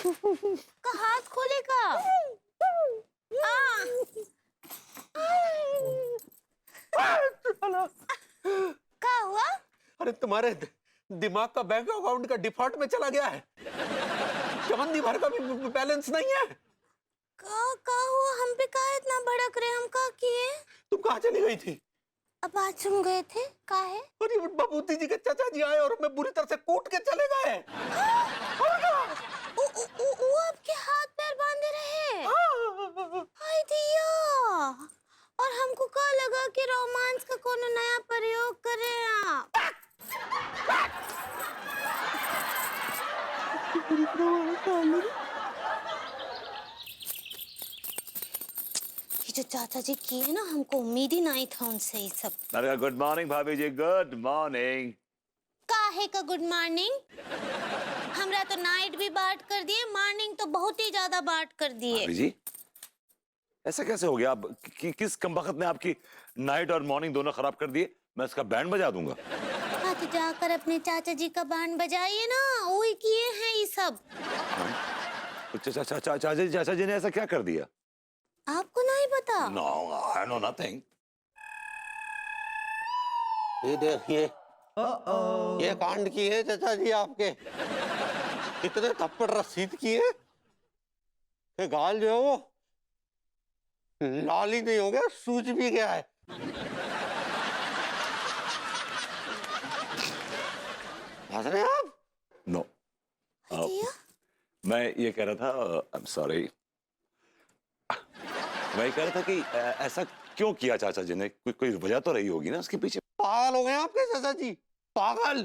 का हाथ खोलेगा। क्या हुआ? अरे तुम्हारे दिमाग का बैंक अकाउंट का डिफॉल्ट में चला गया है। चवन्नी भर का भी बैलेंस नहीं है। का हुआ? हम पे का इतना भड़क रहे? हम का किए? तुम कहाँ चली गई थी? अब बाथरूम गए थे। का है? अरे बबूती जी के चाचा जी आए और हमें बुरी तरह से कूट के चले गए। वो आपके हाथ पैर बांधे रहे? हाय दिया। और हमको का लगा कि रोमांस का कोनो नया प्रयोग करे आप। ये जो चाचा जी किए ना, हमको उम्मीद ही नहीं था उनसे ये सब। अरे गुड मॉर्निंग भाभी जी, गुड मॉर्निंग। काहे का गुड मॉर्निंग? हमरा तो नाइट भी बात कर दिए, मॉर्निंग तो बहुत ही ज्यादा बात कर दिए। भाभी जी ऐसा कैसे हो गया? आप किस कमबख्त ने आपकी नाइट और मॉर्निंग दोनों खराब कर दिए? मैं इसका बैंड बजा दूंगा। हाँ तो जाकर अपने चाचा जी का बैंड बजाइए ना, वही किए हैं ये सब। चाचा जी ने ऐसा क्या कर दिया? आपको नहीं पता? No I know nothing. ये देखिए, ये कांड किए चाचा जी आपके। इतने थप्पड़ रसीद किए कि गाल जो है वो लाल ही नहीं हो गया, सूज भी गया है। हंस रहे हैं आप? नो दिया? मैं ये कह रहा था, आई एम सॉरी, मैं ये कह रहा था कि ऐसा क्यों किया चाचा जी ने? कोई वजह तो रही होगी ना उसके पीछे। पागल हो गए आपके चाचा जी, पागल।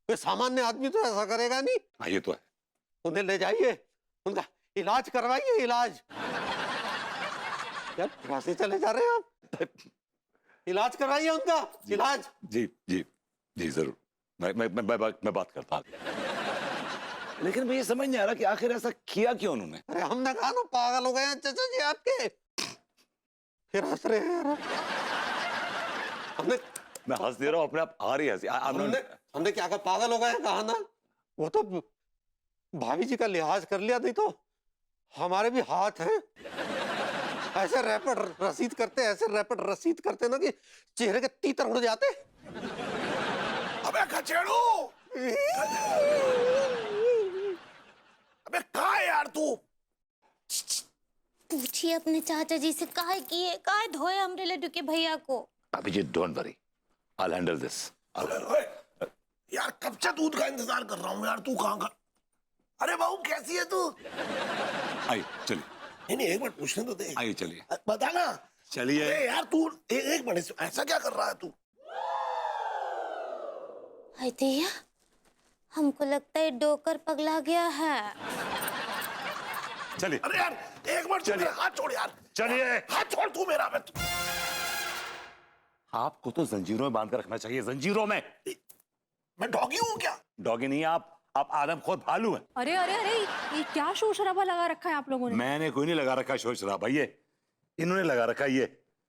कोई सामान्य आदमी तो ऐसा करेगा नहीं। हाँ ये तो है। उन्हें ले जाइए, उनका इलाज करवाइए, इलाज। यार फांसी चले जा रहे हैं आप? इलाज करवाइए उनका, इलाज। जी जी जी जरूर, मैं बात करता हूँ। लेकिन मुझे समझ नहीं आ रहा कि आखिर ऐसा किया क्यों उन्होंने। अरे हमने कहा ना पागल हो गए हैं चाचा जी आपके, फिर हंस रहे हैं यार। हमने मैं हंस दे रहा हूँ अपने आप, आ रही हंसी। हमने क्या कहा? पागल हो गए हैं कहा ना। वो तो भाभी जी का लिहाज कर लिया, नहीं तो हमारे भी हाथ हैं। ऐसे रैपिड रसीद करते, ऐसे रैपिड रसीद करते ना कि चेहरे के तीतर उड़ जाते। अबे खचेड़ू, अबे कहाँ है यार तू? पूछिए अपने चाचा जी से, काहे किए, काहे धोए हमरे लड्डू के भैया को। Abhijit don't worry, I will handle this. यार कब से दूध का इंतजार कर रहा हूँ यार, तू कहाँ का? अरे बहू कैसी है तू? आइए चलिए। नहीं एक मिनट पूछने तो दे। आइए चलिए। बता ना। चलिए। अरे यार तू एक मिनट, ऐसा क्या कर रहा है तू? हाय दिया, हमको लगता है डोकर पगला गया है। चलिए। अरे यार एक मिनट, चलिए। हाथ छोड़ यार, चलिए। हाथ छोड़ तू मेरा। आपको तो जंजीरों में बांध कर रखना चाहिए, जंजीरों में। मैं डॉगी हूँ क्या? डॉगी नहीं, आप आदम खुद भालू हैं। अरे अरे अरे, ये क्या शोर शराबा लगा रखा है आप लोगों ने? मैंने कोई नहीं लगा रखा शोर शराबा, ये इन्होंने लगा रखा, ये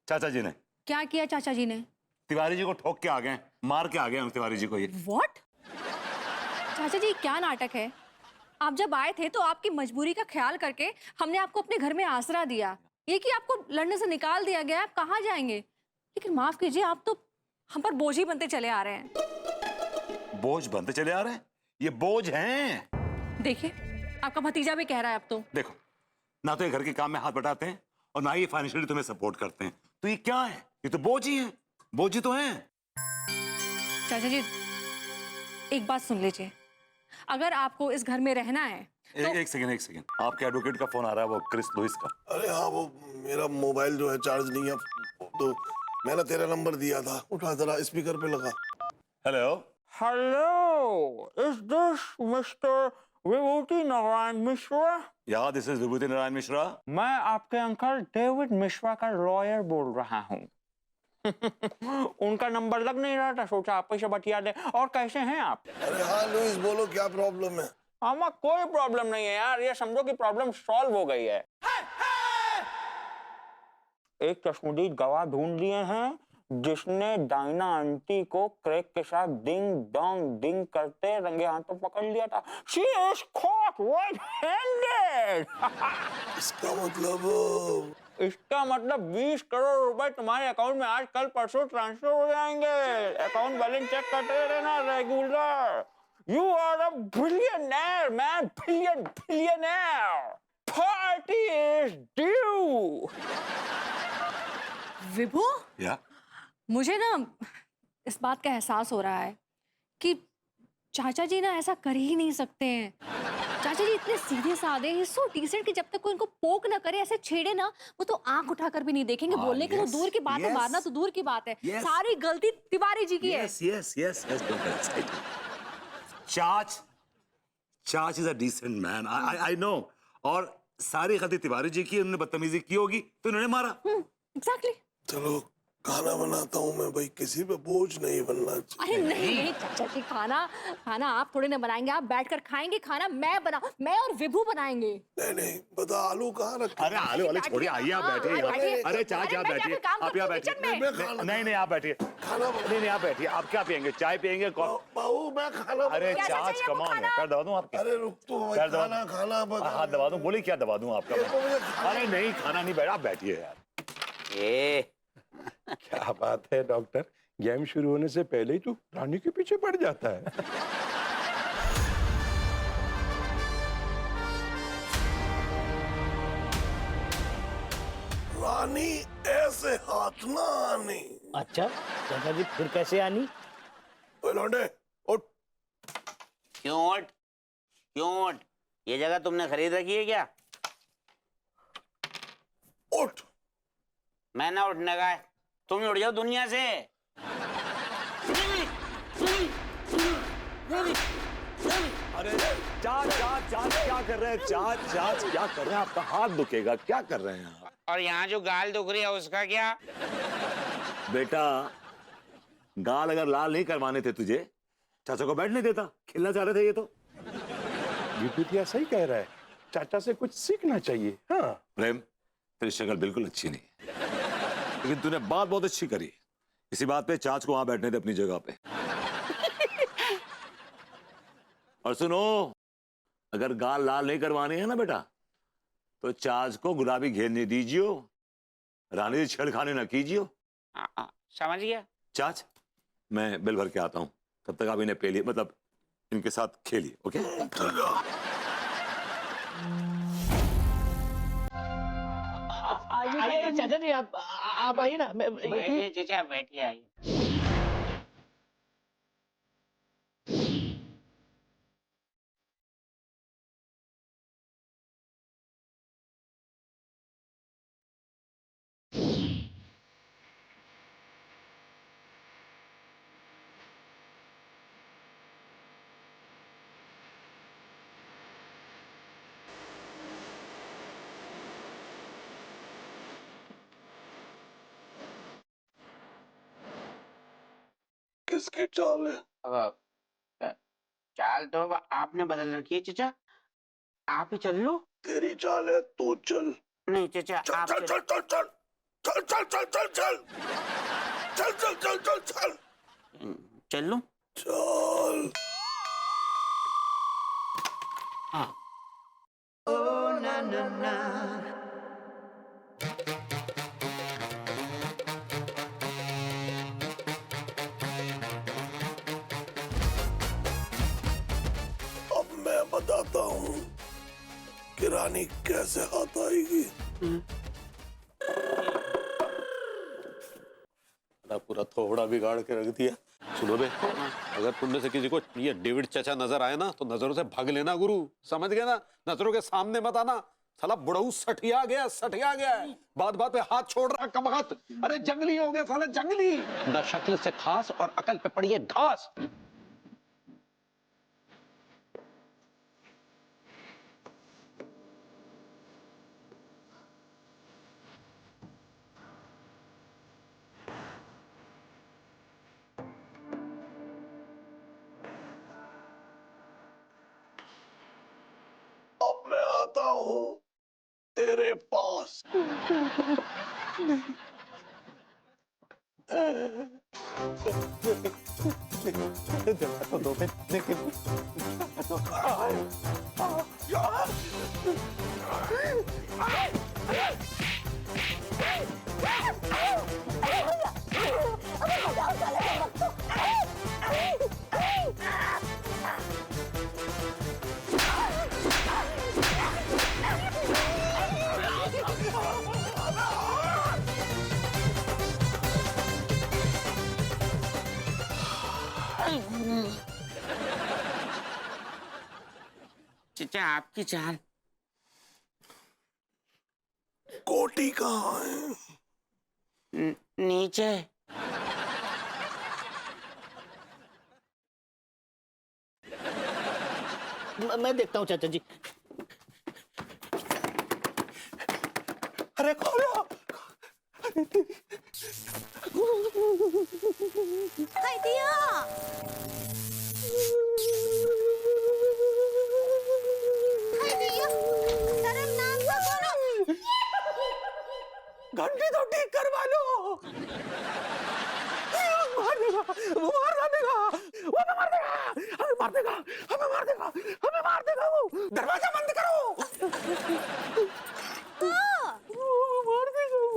चाचा जी ने। क्या किया चाचा जी ने? तिवारी जी को ठोक के आ गए, मार के आ गए तिवारी जी को। ये व्हाट? चाचा जी क्या नाटक है? आप जब आए थे तो आपकी मजबूरी का ख्याल करके हमने आपको अपने घर में आसरा दिया। ये कि आपको लड़ने से निकाल दिया गया, आप कहाँ जाएंगे? लेकिन माफ कीजिए, आप तो हम पर बोझ ही बनते चले आ रहे हैं। बोझ बनते चले आ रहे हैं? ये बोझ हैं। देखिए आपका भतीजा भी कह रहा है अब तो। देखो, ना तो ये घर के काम में हाथ बटाते हैं और ना ही फाइनेंशियली तुम्हें सपोर्ट करते हैं, तो ये क्या है? ये तो बोझ ही है, बोझ ही तो है। चाचा जी एक बात सुन लीजिए, अगर आपको इस घर में रहना है तो... एक सेकंड, आपके एडवोकेट का फोन आ रहा है, वो क्रिस लुइस का। अरे हाँ, वो मेरा मोबाइल जो है चार्ज नहीं है, तो मैंने तेरा नंबर दिया था, उठा जरा, स्पीकर पे लगा। Hello. Hello, is this Mr. विभूति नारायण मिश्रा? या दिस इज विभूति नारायण मिश्रा। मैं आपके अंकल डेविड मिश्रा का लॉयर बोल रहा हूँ। उनका नंबर लग नहीं रहा था, सोचा आप ही से बतिया दे। और कैसे हैं आप? अरे हाँ लुइस, बोलो क्या प्रॉब्लम है? हमें कोई प्रॉब्लम नहीं है यार, ये समझो कि प्रॉब्लम सॉल्व हो गई है। एक चश्मदीद गवाह ढूंढ लिए हैं जिसने डायना आंटी को क्रैक के साथ डिंग डोंग डिंग करते रंगे हाथों पकड़ लिया था। She is caught red-handed. इसका मतलब इसका मतलब 20 करोड़ रुपए तुम्हारे अकाउंट में आज कल परसों ट्रांसफर हो जाएंगे। अकाउंट बैलेंस चेक करते रहना regular. You are a billionaire, man, billionaire. Party is due. विभू, या मुझे ना इस बात का एहसास हो रहा है कि चाचा जी ना ऐसा कर ही नहीं सकते हैं। चाचा जी इतने सीधे साधे हैं, सो डिसेंट कि जब तक कोई इनको पोक ना करे, ऐसे छेड़े ना, वो तो आंख उठाकर भी नहीं देखेंगे। बोलने के तो दूर की बात है, मारना तो दूर की बात है। सारी गलती तिवारी जी की है। yes, don't get excited. चाच is a decent man. I know. और सारी गलती तिवारी जी की, उन्होंने बदतमीजी की होगी तो इन्होंने मारा। एग्जैक्टली। चलो खाना बनाता हूँ मैं भाई, किसी पे बोझ नहीं बनना चाहिए। अरे नहीं चाचा जी, खाना आप थोड़ी ना बनाएंगे, आप बैठकर खाएंगे। खाना मैं और विभू बनाएंगे। नहीं बता, आलू कहाँ रखे? अरे आलू वाले छोड़िए, आइए आप बैठिए यहाँ। अरे चाच आप बैठिए, आप यहाँ बैठिए। नहीं आप बैठिए। खाना नहीं आप बैठिए। आप क्या पियेंगे, चाय पियेंगे? बाबू मैं खाना अरे चाच कम ऑन, पैर दबा दूं आपके? अरे रुक तो भाई, पैर दबा खाना बता। हाथ दबा दूं? बोली क्या दबा दूं आपका? अरे नहीं खाना नहीं, बैठा, आप बैठिए यार। क्या बात है डॉक्टर, गेम शुरू होने से पहले ही तू रानी के पीछे पड़ जाता है। रानी ऐसे हाथ ना आनी। अच्छा चाचा जी, फिर कैसे आनी? ओए लौंडे उठ। क्यों उठ? ये जगह तुमने खरीद रखी है क्या? उठ। मैं ना उठने का है, तुम ही उठ जाओ दुनिया से। अरे चाच क्या कर रहे हैं? चाच क्या कर रहे हैं? आपका हाथ दुखेगा, क्या कर रहे हैं आप? और यहाँ जो गाल दुख रही है उसका क्या? बेटा गाल अगर लाल नहीं करवाने थे तुझे, चाचा को बैठने देता। खेलना चाह रहे थे ये तो। विभूतिया सही कह रहा है, चाचा से कुछ सीखना चाहिए। हाँ प्रेम, तेरी शक्ल बिल्कुल अच्छी नहीं है, लेकिन तूने बात बहुत अच्छी करी। इसी बात पे चाच को वहां बैठने थे अपनी जगह पे। और सुनो, अगर गाल लाल नहीं करवाने हैं ना बेटा, तो चाच को गुलाबी घेरने दीजियो, रानी से छेड़खानी ना कीजियो। समझ गया? चाच मैं बिल भर के आता हूँ, तब तक आप इन्हें पेलिए, मतलब इनके साथ खेलिए। ओके आइए चाचा जी, आप आइए ना। चाचा बैठिए, आइए। किसकी चाल है? चाल तो आपने बदल रखी है चाचा, आप ही चल लो। तेरी चाल है, तू चल। नहीं चाचा, चल आप चल चल चल चल चल चल चल चल चल चल चल चल चल चल चल लो। चल। हाँ। अब मैं बताता हूँ कि रानी कैसे हाथ आएगी। पूरा थोड़ा बिगाड़ के रख दिया। सुनो बे, अगर तुमने से किसी को ये डेविड चाचा नजर आए ना, तो नजरों से भाग लेना गुरु, समझ गए ना? नजरों के सामने मत आना, साला बुढ़ऊ सठिया गया है। बात बात पे हाथ छोड़ रहा कमबख्त। अरे जंगली हो गए साले, जंगली। न शक्ल से खास और अकल पे पड़ी है घास। अब मैं आता हूँ तेरे पास। जगह तो दो पे लेकिन चचा आपकी चाल कोटी कहाँ है? नीचे। मैं देखता हूँ चाचा जी। अरे खोलो। हाय दिया। हाय दिया, शर्म नाम का करो। घंटी तो ठीक करवा लो। मार देगा, वो मार देगा, वो हमें मार देगा, हमें मार देगा, हमें मार देगा, हमें मार देगा वो। दरवाजा बंद करो। मार देगा वो,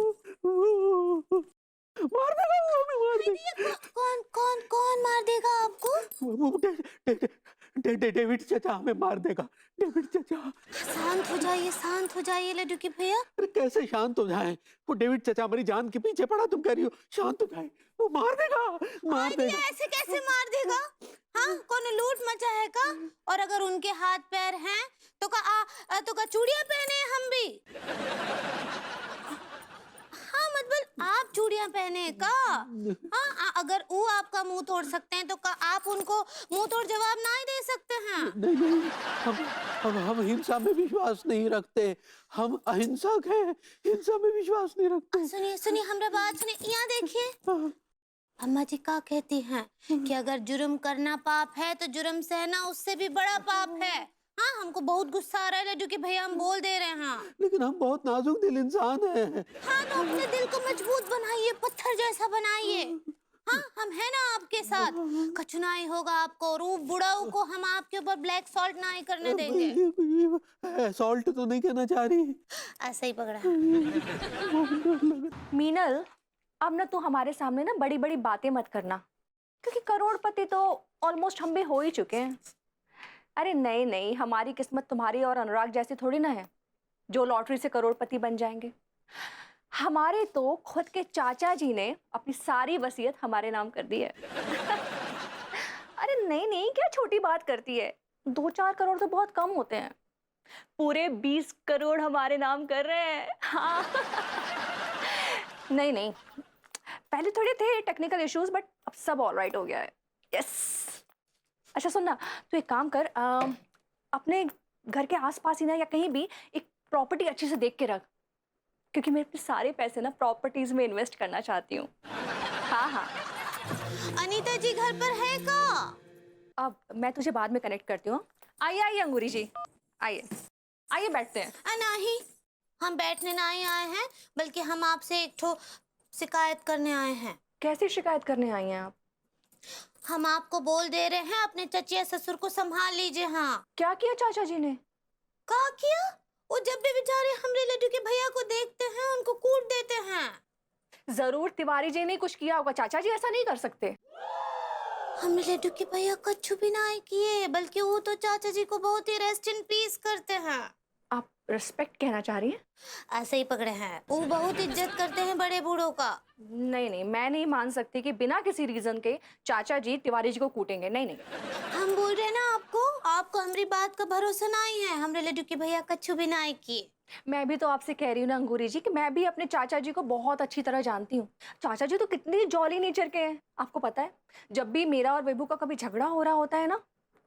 मार देगा वो, हमें मार देगा। कौन कौन कौन मार देगा आपको? डेविड चचा हमें मार देगा। डेविड चचा। शांत हो जाइए लड्डू के भैया। अरे कैसे शांत हो जाए? वो डेविड चचा हमारी जान के पीछे पड़ा, तुम कह रही हो शांत हो जाए? वो मार देगा, मार देगा। ऐसे कैसे मार देगा? हाँ, कौन लूट मचा है का? और अगर उनके हाथ पैर हैं तो का चूड़ियां पहने हैं हम भी। हाँ मतलब आप चूड़ियां पहने का? हाँ, अगर वो आपका मुंह तोड़ सकते हैं तो का आप उनको मुंह तोड़ जवाब ना ही दे सकते हैं? नहीं, हम हिंसा में विश्वास नहीं रखते। हम अहिंसक हैं, हिंसा में विश्वास नहीं रखते। सुनिए हमरा बात सुनिए, यहाँ देखिए। अम्मा जी क्या कहती हैं कि अगर जुर्म करना पाप है तो जुर्म सहना उससे भी बड़ा पाप है। हाँ, हमको बहुत गुस्सा आ रहा है लड्डू के भैया, हम बोल दे रहे हैं। लेकिन हम बहुत नाजुक दिल इंसान हैं। हाँ, तो अपने दिल को मजबूत बनाइए, पत्थर जैसा बनाइए। हाँ, हम है ना आपके साथ। कचुनाई होगा आपको, रूप बुढ़ाऊ को हम आपके ऊपर ब्लैक सॉल्ट ना ही करने देंगे। सॉल्ट तो नहीं कहना चाह रही। ऐसा ही पकड़ा। मीनल, अब ना तू हमारे सामने ना बड़ी बड़ी बातें मत करना, क्योंकि करोड़पति तो ऑलमोस्ट हम भी हो ही चुके हैं। अरे नहीं नहीं, हमारी किस्मत तुम्हारी और अनुराग जैसी थोड़ी ना है जो लॉटरी से करोड़पति बन जाएंगे। हमारे तो खुद के चाचा जी ने अपनी सारी वसीयत हमारे नाम कर दी है। अरे नहीं नहीं, क्या छोटी बात करती है, 2-4 करोड़ तो बहुत कम होते हैं। पूरे 20 करोड़ हमारे नाम कर रहे हैं। हाँ। नहीं नहीं, पहले थोड़े थे टेक्निकल इश्यूज, बट अब सब ऑल राइट हो गया है। यस। अच्छा सुन ना, तू एक काम कर, अपने घर के आसपास ही ना या कहीं भी एक प्रॉपर्टी अच्छे से देख के रख, क्योंकि मैं अपने सारे पैसे ना प्रॉपर्टीज में इन्वेस्ट करना चाहती हूँ। हाँ हाँ। अनीता जी घर पर है का? अब मैं तुझे बाद में कनेक्ट करती हूँ। आइए आइए अंगूरी जी, आइए आइए, बैठते हैं। नहीं, हम बैठने ना ही आए हैं, बल्कि हम आपसे एक ठो शिकायत करने आए हैं। कैसी शिकायत करने आई हैं आप? हम आपको बोल दे रहे हैं अपने चचिया ससुर को संभाल लीजिए। हाँ। क्या किया चाचा जी ने? क्या किया? वो जब भी बेचारे हमरे लड्डू के भैया को देखते हैं उनको कूट देते हैं। जरूर तिवारी जी ने कुछ किया होगा, चाचा जी ऐसा नहीं कर सकते। हमरे लड्डू के भैया कच्छु भी ना किए, बल्कि वो तो चाचा जी को बहुत ही रेस्ट इन पीस करते हैं। आप रिस्पेक्ट कहना चाह रही हैं? ऐसे ही पकड़े हैं, वो बहुत इज्जत करते हैं बड़े बूढ़ों का। नहीं नहीं, मैं नहीं मान सकती कि बिना किसी रीजन के चाचा जी तिवारी जी को कूटेंगे। नहीं नहीं, हम बोल रहे हैं ना आपको हमारी बात का भरोसा नहीं है। हमरे लड्डू के भैया कच्छु भी ना किए। मैं भी तो आपसे कह रही हूँ ना अंगूरी जी कि मैं भी अपने चाचा जी को बहुत अच्छी तरह जानती हूँ। चाचा जी तो कितनी जॉली नेचर के हैं, आपको पता है। जब भी मेरा और बेबू का कभी झगड़ा हो रहा होता है ना,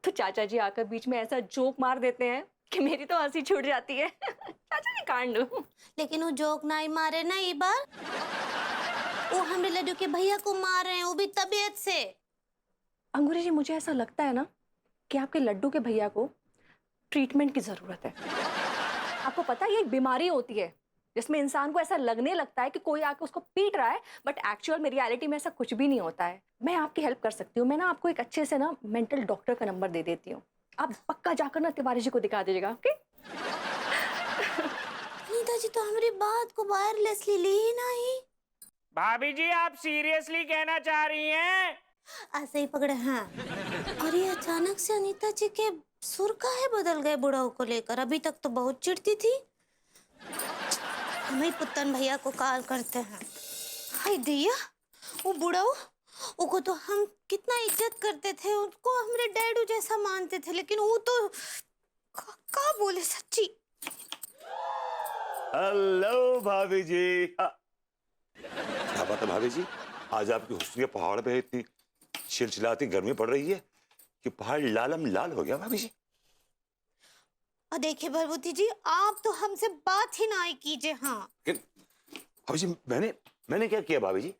तो चाचा जी आकर बीच में ऐसा जोक मार देते हैं कि मेरी तो हंसी छूट जाती है। चाचा जी कांड। लेकिन वो जोक ना ही मारे ना, ये बार वो हमरे लड्डू के भैया को मार रहे हैं, वो भी तबीयत से। अंगूरी जी, मुझे ऐसा लगता है ना कि आपके लड्डू के भैया को ट्रीटमेंट की जरूरत है। आपको पता है ये एक बीमारी होती है जिसमें इंसान को ऐसा लगने लगता है कि कोई आके उसको पीट रहा है, बट एक्चुअल में रियलिटी में ऐसा कुछ भी नहीं होता है। मैं आपकी हेल्प कर सकती हूँ। मैं ना आपको एक अच्छे से ना मेंटल डॉक्टर का नंबर दे देती हूँ। आप पक्का जाकर ना तिवारी जी को दिखा दीजिएगा, ओके? नीता जी तो हमारी बात को वायरलेसली ली ही नहीं। भाभी जी आप सीरियसली कहना चाह रही हैं? ऐसे ही पकड़े हैं। और ये अचानक से अनीता जी के सुर काहे बदल गए बुढ़ाऊ को लेकर? अभी तक तो बहुत चिढ़ती थी। हम ही पुत्तन भैया को कॉल करते हैं। हाय दैया, वो बुढ़ाऊ, उनको तो हम कितना इज्जत करते थे, उनको हमारे डैडू जैसा मानते थे, लेकिन वो तो का बोले सच्ची। हेलो भाभी जी। क्या बात है भाभी जी, आज आपकी हुस्न के पहाड़ पे इतनी चिलचिलाती गर्मी पड़ रही है कि पहाड़ लालम लाल हो गया भाभी जी। और देखिए भरभूति जी, आप तो हमसे बात ही ना ही कीजिए। हाँ भाभी जी, मैंने क्या किया भाभी जी?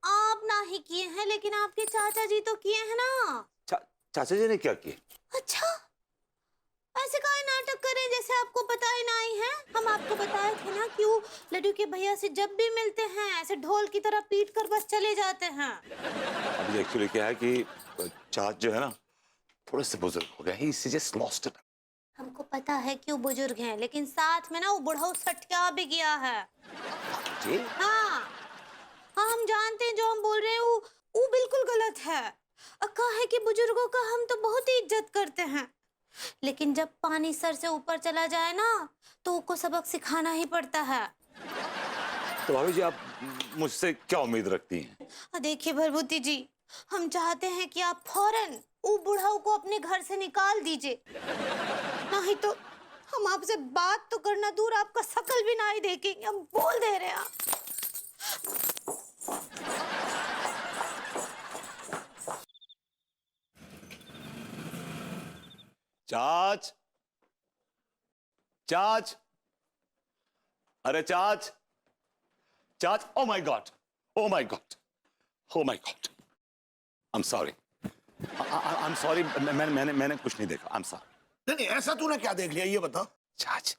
आप ना ही किए हैं, लेकिन आपके चाचा जी तो किए हैं ना। चाचा जी ने क्या किया? अच्छा, ऐसे काहे नाटक करें जैसे आपको पता ही नहीं है। हम आपको बताए थे ना कि वो लड्डू के भैया से जब भी मिलते हैं ऐसे ढोल की तरह पीट कर बस चले जाते हैं। अभी एक्चुअली क्या है कि चाचा जो है ना थोड़े से बुजुर्ग हो गए, ही जस्ट लॉस्ट इट। हमको पता है कि वो बुजुर्ग हैं, लेकिन साथ में ना वो बुढ़ाऊ सटका भी गया है। जी? हाँ हाँ, हम जानते हैं जो हम बोल रहे हैं वो बिल्कुल गलत है। कहा है कि बुजुर्गों का हम तो बहुत ही इज्जत करते हैं, लेकिन जब पानी सर से ऊपर चला जाए ना तो उनको सबक सिखाना ही पड़ता है। तो भाभी जी आप मुझसे क्या उम्मीद रखती हैं? देखिए भरभूति जी, हम चाहते हैं कि आप फौरन वो बुढ़ाऊ को अपने घर से निकाल दीजिए, नहीं तो हम आपसे बात तो करना दूर आपका शकल भी नहीं देखेंगे। हम बोल दे रहे हैं। चाच, चाच, अरे चाच, चाच, oh my God, oh my God, oh my God, I am sorry, I am sorry, मैंने कुछ नहीं देखा, आई एम सॉरी। नहीं ऐसा तूने क्या देख लिया ये बता। चाच,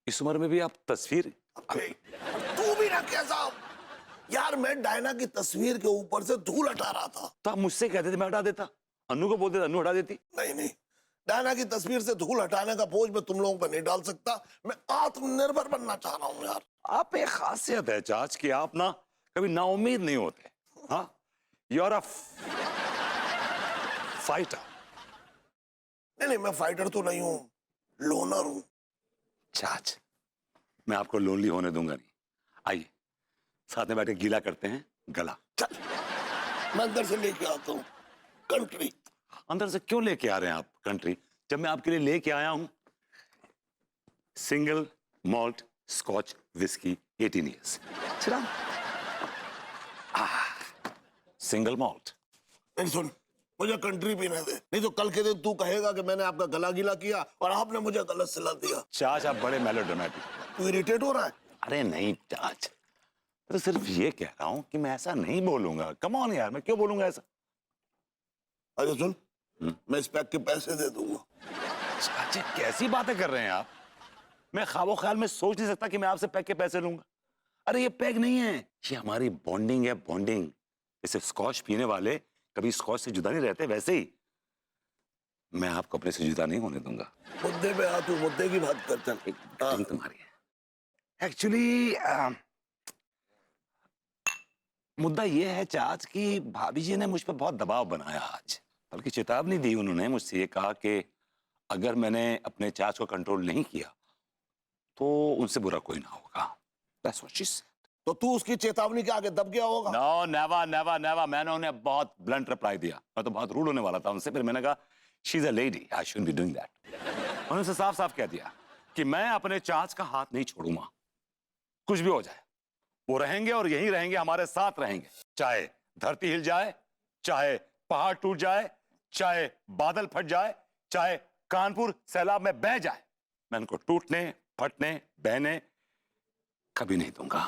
इस उम्र में भी आप तस्वीर। अबे, तू भी ना कैसा यार, मैं डायना की तस्वीर के ऊपर से धूल हटा रहा था। तो आप मुझसे कहते थे मैं हटा देता, अनु को बोलते थे अनु हटा देती। नहीं, डायना की तस्वीर से धूल हटाने का बोझ मैं तुम लोगों पर नहीं डाल सकता। मैं आत्मनिर्भर बनना चाह रहा हूँ यार। आप एक खासियत है चाच कि आप ना कभी नाउम्मीद नहीं होते। हाँ, यू आर अ फाइटर। नहीं, मैं फाइटर तो नहीं हूँ, लोनर हूँ। चाच, मैं आपको लोनली होने दूंगा नहीं। आइए साथ में बैठे गीला करते हैं गला। चल, मैं अंदर से लेके आता हूँ कंट्री। अंदर से क्यों लेके आ रहे हैं आप कंट्री, जब मैं आपके लिए लेके आया हूं single malt scotch whisky 18 years. चला सिंगल मॉल्ट। नहीं सुन, मुझे कंट्री पीने दे, नहीं तो कल के दिन तू कहेगा कि मैंने आपका गला गीला किया और आपने मुझे गलत सिला दिया। चाच आप बड़े मेलोड्रामेटिक। तू इरिटेट हो रहा है? अरे नहीं चाच, मैं तो सिर्फ ये कह रहा हूं कि मैं ऐसा नहीं बोलूंगा। कम ऑन यार, मैं क्यों बोलूंगा ऐसा। अरे सुन, मैं इस पैक के पैसे दे दूंगा। चाचा कैसी बातें कर रहे हैं आप, मैं ख्वाबो ख्याल में सोच नहीं सकता कि मैं आपसे पैक के पैसे लूंगा। अरे ये पैक नहीं है, ये हमारी बॉन्डिंग है, बॉन्डिंग। जैसे स्कॉच पीने वाले कभी स्कॉच से जुदा नहीं रहते, वैसे ही मैं आपको अपने से जुदा नहीं होने दूंगा। मुद्दे पे आ, तू मुद्दे की बात कर। चल एक तुम्हारी है एक्चुअली। मुद्दा ये है चाच कि भाभी जी ने मुझ पर बहुत दबाव बनाया आज, बल्कि चेतावनी दी उन्होंने। मुझसे ये कहा कि अगर मैंने अपने चाच को कंट्रोल नहीं किया तो उनसे बुरा कोई ना होगा। That's what she said. तो तू उसकी चेतावनी के आगे दब गया होगा। No, never, never, never. मैंने उन्हें बहुत ब्लंट रिप्लाई दिया। मैं तो बहुत रूड होने वाला था उनसे, फिर मैंने कहा she's a lady, I shouldn't be doing that. उन्होंने उसे साफ साफ कह दिया कि मैं अपने चाच का हाथ नहीं छोड़ूंगा, कुछ भी हो जाए। वो रहेंगे और यहीं रहेंगे, हमारे साथ रहेंगे, चाहे धरती हिल जाए, चाहे पहाड़ टूट जाए, चाहे बादल फट जाए, चाहे कानपुर सैलाब में बह जाए, मैं उनको टूटने फटने बहने कभी नहीं दूंगा।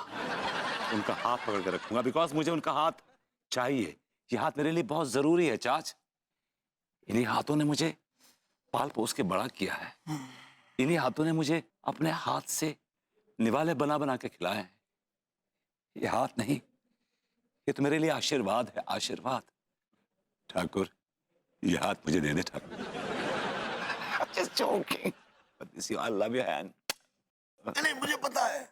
उनका हाथ पकड़ कर रखूंगा, बिकॉज मुझे उनका हाथ चाहिए। ये हाथ मेरे लिए बहुत जरूरी है चाच। इन्हीं हाथों ने मुझे पाल पोस के बड़ा किया है। इन्हीं हाथों ने मुझे अपने हाथ से निवाले बना बना के खिलाए हैं। ये हाथ नहीं, ये तो मेरे लिए आशीर्वाद है, आशीर्वाद। ठाकुर, ये हाथ मुझे दे दे Thakur. Just joking. But this I love your hand. नहीं मुझे पता है,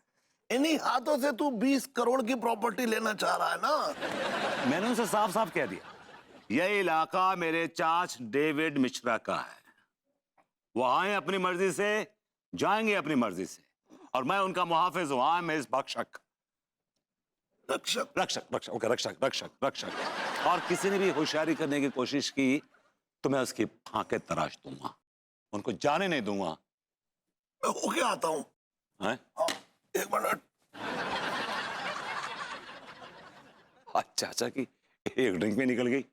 इन्हीं हाथों से तू 20 करोड़ की प्रॉपर्टी लेना चाह रहा है ना। मैंने उनसे साफ साफ कह दिया, यह इलाका मेरे चाच डेविड मिश्रा का है। वो आए अपनी मर्जी से, जाएंगे अपनी मर्जी से, और मैं उनका मुहाफिज हूं। आई एम हिज भक्षक। रक्षक रक्षक रक्षक ओके, रक्षक रक्षक रक्षक। और किसी ने भी होशियारी करने की कोशिश की तो मैं उसकी फांके तराश दूंगा, उनको जाने नहीं दूंगा। मैं होके आता हूँ। हैं? हाँ, 1 मिनट। चाचा की एक ड्रिंक में निकल गई।